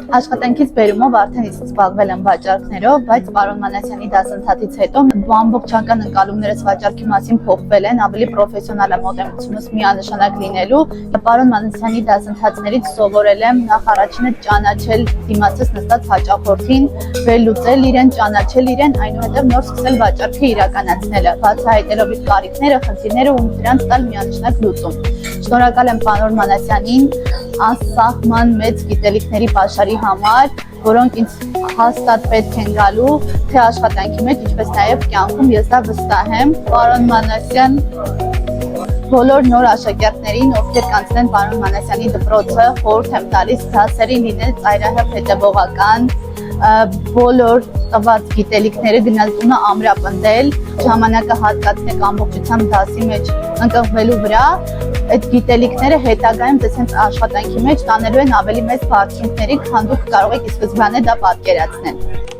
Աշխատանքից բերումով արդեն իսկ զբաղվել եմ վաճառքներով, բայց պարոն Մանասյանի դասընթացից հետո ամբողջական ընկալումներս վաճառքի մասին փոխվել են, ավելի պրոֆեսիոնալ եմ մոտեցումս միանշանակ լինելու։ Պարոն Մանասյանի դասընթացներից սովորել եմ նախ առաջինը ճանաչել դիմացս նստած հաճախորդին, վերլուծել իրեն, ճանաչել իրեն, այնուհետև նոր սկսել վաճառքը իրականացնելը, բացահայտելով իր կարիքները, խնդիրները ու դրանց տալ միանշանակ լուծում։ Շնորհակալ եմ պարոն Մանասյանին անսահման մեծ գիտելիքների պաշարի համար, որոնք ինձ հաստատ պետք են գալու թե աշխատանքի մեջ, ինչպես նաև կյանքում, ես դա վստահ եմ։ Պարոն Մանասյան, բոլոր նոր աշակերտներին, ովքեր կանցնեն պարոն Մանասյանի դպրոցը, խորհուրդ եմ տալիս դասերին լինել ծայրահեղ հետևողական, բոլոր տված գիտելիքները գնալ տունը ամրապնդել, ժամանակը հատկացնեք ամբողջությամբ դասի մեջ ընկղմելու վրա, այդ գիտելիքները հետագայում դες աշխատանքի մեջ տանելու են ավելի մեծ բարձունքների, քան դուք կարող եք ի սկզբանե դա պատկերացնել։